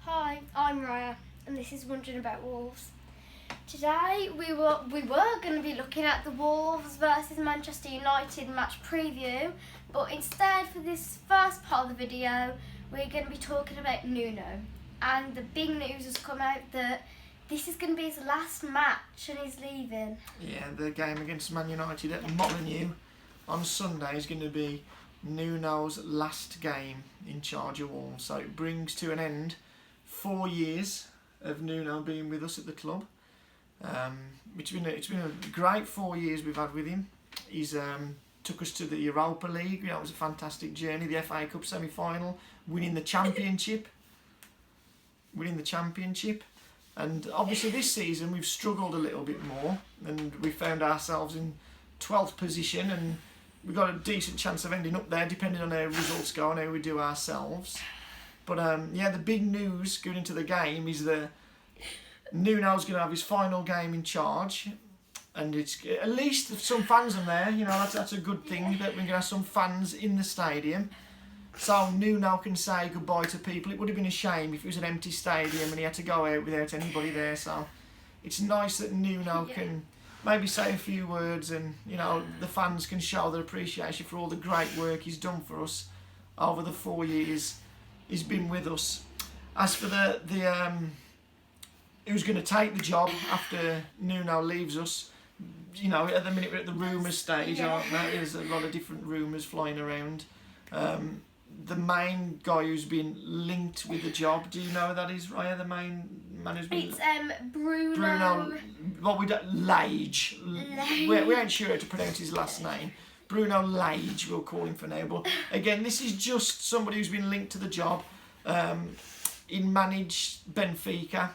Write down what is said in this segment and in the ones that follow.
Hi, I'm Raya, and this is Wondering About Wolves. Today we were going to be looking at the Wolves versus Manchester United match preview, but instead for this first part of the video we're going to be talking about Nuno. And the big news has come out that this is going to be his last match and he's leaving. Yeah, the game against Man United at Molineux on Sunday is going to be Nuno's last game in charge of Wolves. So it brings to an end 4 years of Nuno being with us at the club. It's been a great 4 years we've had with him. He's took us to the Europa League. It was a fantastic journey. The FA Cup semi-final, winning the championship. And obviously this season we've struggled a little bit more, and we found ourselves in 12th position, and we've got a decent chance of ending up there depending on how results go and how we do ourselves. But the big news going into the game is that Nuno's going to have his final game in charge, and it's at least some fans in there. You know, that's a good thing that we're going to have some fans in the stadium. So Nuno can say goodbye to people. It would have been a shame if it was an empty stadium and he had to go out without anybody there. So it's nice that Nuno can maybe say a few words, and the fans can show their appreciation for all the great work he's done for us over the 4 years he's been with us. As for the who's going to take the job after Nuno leaves us, at the minute we're at the rumours stage. There's a lot of different rumours flying around. The main guy who's been linked with the job, do you know who that is, Raya? The main man who's been... It's Bruno... Well, we don't... Lage. We ain't sure how to pronounce his last name. Bruno Lage, we'll call him for now. But again, this is just somebody who's been linked to the job. He managed Benfica.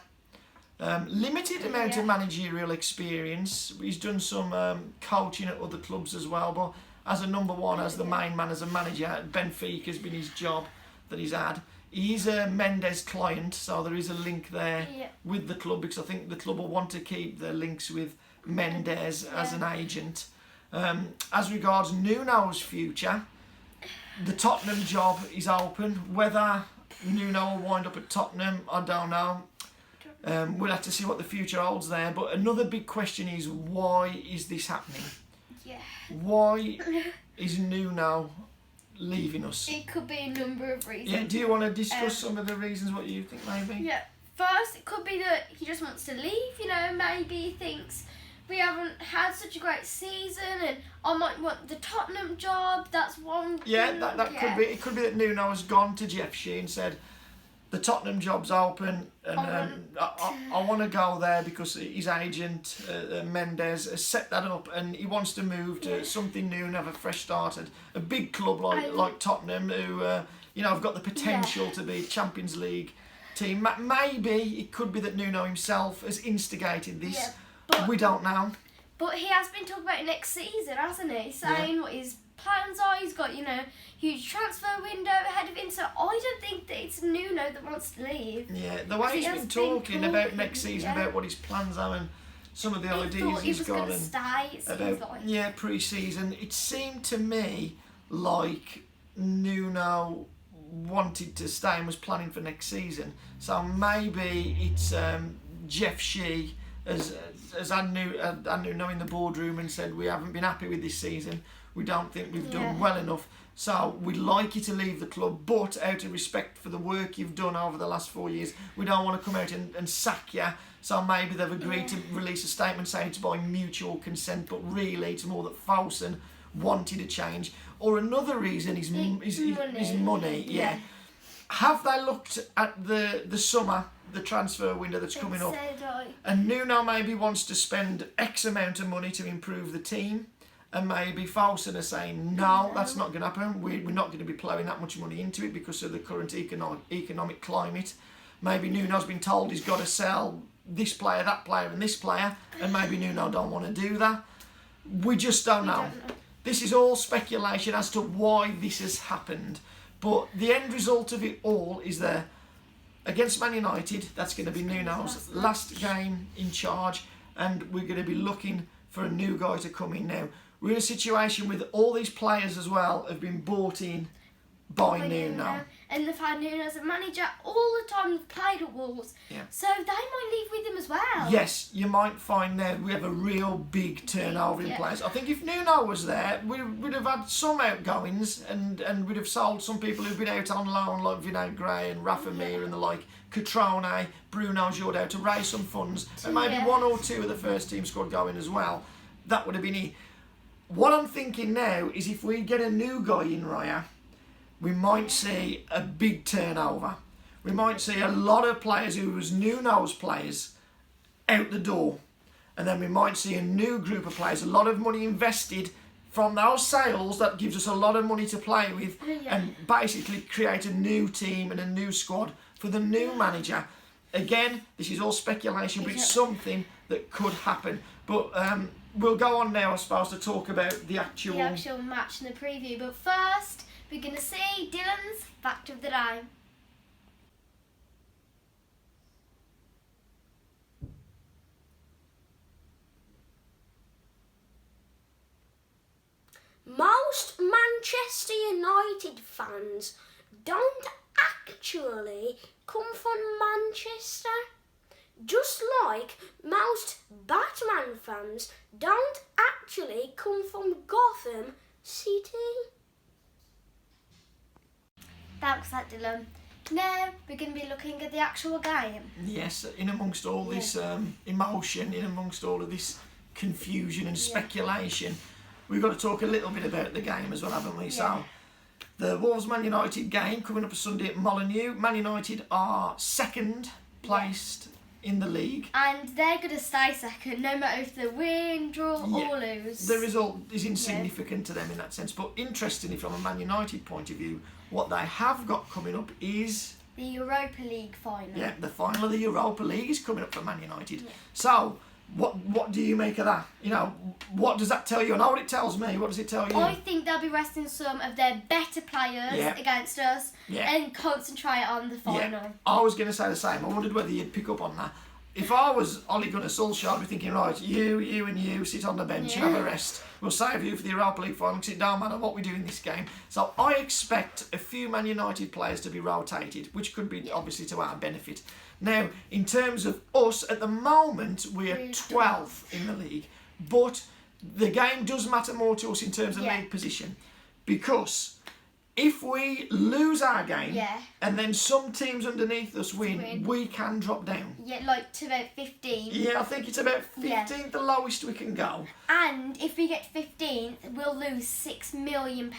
Limited amount of managerial experience. He's done some coaching at other clubs as well, but as a number one, as the main man, as a manager, Benfica has been his job that he's had. He's a Mendes client, so there is a link there with the club, because I think the club will want to keep their links with Mendes as an agent. As regards Nuno's future, the Tottenham job is open. Whether Nuno will wind up at Tottenham, I don't know. We'll have to see what the future holds there. But another big question is, why is this happening? Yeah. Why is Nuno leaving us? It could be a number of reasons. Yeah, do you want to discuss some of the reasons, what you think maybe? Yeah. First, it could be that he just wants to leave, maybe he thinks we haven't had such a great season and I might want the Tottenham job. That's one thing. Yeah, that could be. It could be that Nuno has gone to Jeff Shee and said, the Tottenham job's open, and I want to go there because his agent, Mendes, has set that up, and he wants to move to something new and have a fresh start at a big club like Tottenham, who have got the potential to be a Champions League team. Maybe it could be that Nuno himself has instigated this. But we don't know. But he has been talking about next season, hasn't he? Saying what his plans are. He's got, huge transfer window ahead of him. So I don't think that it's Nuno that wants to leave. Yeah, the way he's been talking about next season, about what his plans are and some of the ideas he's got. About pre-season, it seemed to me like Nuno wanted to stay and was planning for next season. So maybe it's Jeff Shee as had Nuno in the boardroom and said, we haven't been happy with this season. We don't think we've done well enough. So we'd like you to leave the club, but out of respect for the work you've done over the last 4 years, we don't want to come out and sack you. So maybe they've agreed to release a statement saying it's by mutual consent, but really it's more that Foulson wanted a change. Or another reason is money. Yeah. Have they looked at the summer, the transfer window that's coming up? And Nuno maybe wants to spend X amount of money to improve the team. And maybe Foulson are saying, no, that's not going to happen. We're not going to be ploughing that much money into it because of the current economic climate. Maybe Nuno's been told he's got to sell this player, that player and this player, and maybe Nuno don't want to do that. We just don't know. This is all speculation as to why this has happened. But the end result of it all is that against Man United, that's going to be Nuno's last game in charge, and we're going to be looking for a new guy to come in now. We're in a situation with all these players as well have been bought in by Nuno. And they've had Nuno as a manager all the time they've played at Wolves. Yeah. So they might leave with him as well. Yes, you might find there we have a real big turnover in players. I think if Nuno was there, we'd have had some outgoings and we'd have sold some people who've been out on loan, like Vinay Gray and Rafa Mir and the like, Catrone, Bruno Jordao, to raise some funds, and maybe one or two of the first team squad going as well. That would have been it. What I'm thinking now is if we get a new guy in Raya, we might see a big turnover. We might see a lot of players who was Nuno's players out the door. And then we might see a new group of players, a lot of money invested from those sales. That gives us a lot of money to play with and basically create a new team and a new squad for the new manager. Again, this is all speculation, but it's something that could happen. But we'll go on now, I suppose, to talk about the actual match and the preview. But first, we're going to see Dylan's Fact of the Day. Most Manchester United fans don't actually come from Manchester. Just like most Batman fans don't actually come from Gotham City. Thanks for that, Dylan. Now we're going to be looking at the actual game. Yes, in amongst all this emotion, in amongst all of this confusion and speculation, we've got to talk a little bit about the game as well, haven't we? So, the Wolves-Man United game coming up a Sunday at Molineux. Man United are second placed in the league. And they're going to stay second, no matter if they win, draw or lose. The result is insignificant to them in that sense. But interestingly, from a Man United point of view, what they have got coming up is the Europa League final. Yeah, the final of the Europa League is coming up for Man United. Yeah. So, what do you make of that? You know, what does that tell you? I know what it tells me. What does it tell you? I think they'll be resting some of their better players against us and concentrate on the final. Yeah. I was going to say the same. I wondered whether you'd pick up on that. If I was Ole Gunnar Solskjaer, I'd be thinking, right, you and you sit on the bench and have a rest. We'll save you for the Europa League final because it don't matter what we do in this game. So I expect a few Man United players to be rotated, which could be obviously to our benefit. Now, in terms of us, at the moment, we're 12th in the league. But the game does matter more to us in terms of league position. Because if we lose our game and then some teams underneath us win, we can drop down. Yeah, like to about 15. Yeah, I think it's about 15th, the lowest we can go. And if we get 15th, we'll lose £6 million.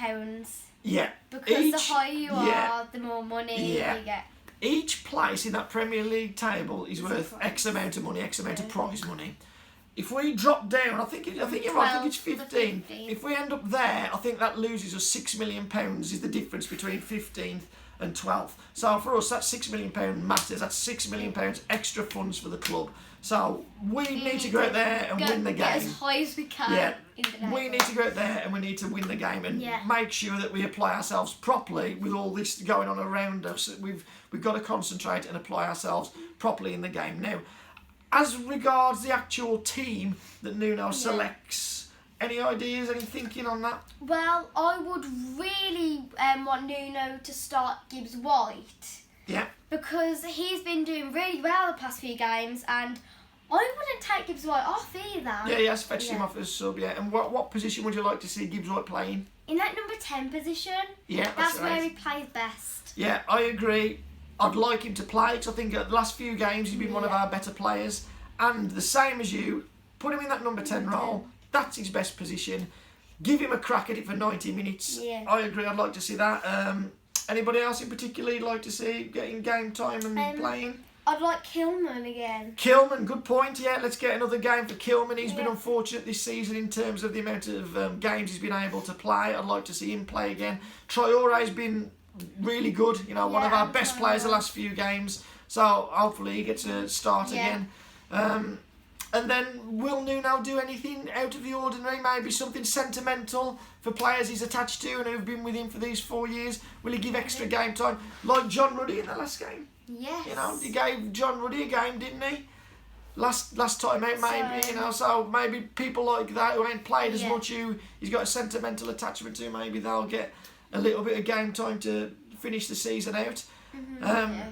Yeah. Because the higher you are, the more money you get. Each place in that Premier League table is worth X amount of money, X amount of prize money. If we drop down, I think you're right, I think it's 15. If we end up there, I think that loses us £6 million is the difference between 15th and 12th. So for us, that £6 million matters. That's £6 million extra funds for the club. So we need to go out there and win the game. Get as high as we can. Yeah, we need to go out there and we need to win the game and make sure that we apply ourselves properly with all this going on around us. We've got to concentrate and apply ourselves properly in the game. Now, as regards the actual team that Nuno selects, any ideas, any thinking on that? Well, I would really want Nuno to start Gibbs White. Yeah. Because he's been doing really well the past few games and I wouldn't take Gibbs White off either. Yeah, he has fetched him off as sub, And what position would you like to see Gibbs White playing? In that number 10 position. Yeah, that's where he plays best. Yeah, I agree. I'd like him to play because I think at the last few games he's been one of our better players. And the same as you, put him in that number 10 role. That's his best position. Give him a crack at it for 90 minutes. Yeah. I agree. I'd like to see that. Anybody else in particular you'd like to see getting game time and playing? I'd like Kilman again. Kilman, good point. Yeah, let's get another game for Kilman. He's been unfortunate this season in terms of the amount of games he's been able to play. I'd like to see him play again. Traore's been really good. You know, one of our best players the last few games. So hopefully he gets a start again. And then will Nuno do anything out of the ordinary? Maybe something sentimental for players he's attached to and who've been with him for these 4 years? Will he give extra game time like John Ruddy in the last game? Yes. You know, he gave John Ruddy a game, didn't he? Last time out, maybe. You know, so maybe people like that who ain't played as much, who he's got a sentimental attachment to, maybe they'll get a little bit of game time to finish the season out. Yeah.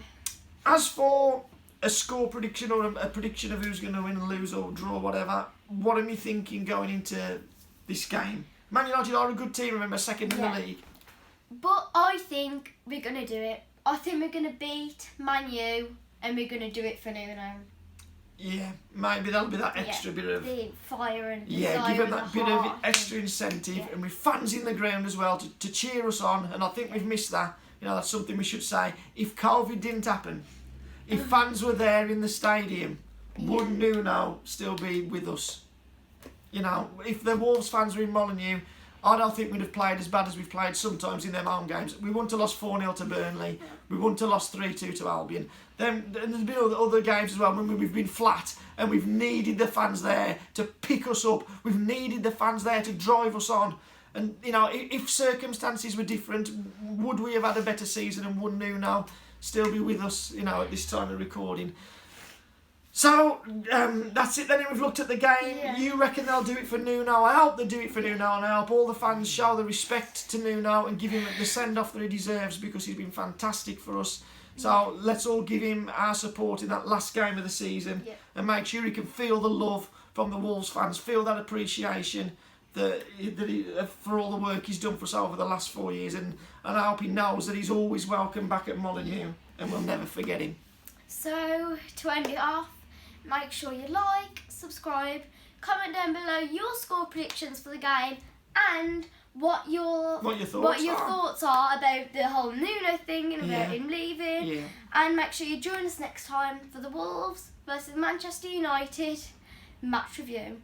As for a score prediction or a prediction of who's going to win and lose or draw, whatever, what am you thinking going into this game? Man United are a good team, remember, second in the league. But I think we're going to do it. I think we're going to beat Man U and we're going to do it for Nuno. Yeah, maybe that'll be that extra bit of... the fire and yeah, give them that bit of extra incentive. Yeah. And with fans in the ground as well to cheer us on. And I think we've missed that. You know, that's something we should say. If COVID didn't happen, if fans were there in the stadium, would Nuno still be with us? You know, if the Wolves fans were in Molineux, I don't think we'd have played as bad as we've played sometimes in them home games. We wouldn't have lost 4-0 to Burnley. We wouldn't have lost 3-2 to Albion. Then there's been other games as well when we've been flat and we've needed the fans there to pick us up. We've needed the fans there to drive us on. And, you know, if circumstances were different, would we have had a better season and would Nuno still be with us, you know, at this time of recording? So, that's it then. We've looked at the game. Yeah. You reckon they'll do it for Nuno? I hope they do it for Nuno, and I hope all the fans show the respect to Nuno and give him the send-off that he deserves because he's been fantastic for us. So, let's all give him our support in that last game of the season and make sure he can feel the love from the Wolves fans, feel that appreciation for all the work he's done for us over the last 4 years, and I hope he knows that he's always welcome back at Molineux and we'll never forget him. So, to end it off, make sure you like, subscribe, comment down below your score predictions for the game and what your thoughts are about the whole Nuno thing and about him leaving. Yeah. And make sure you join us next time for the Wolves versus Manchester United match review.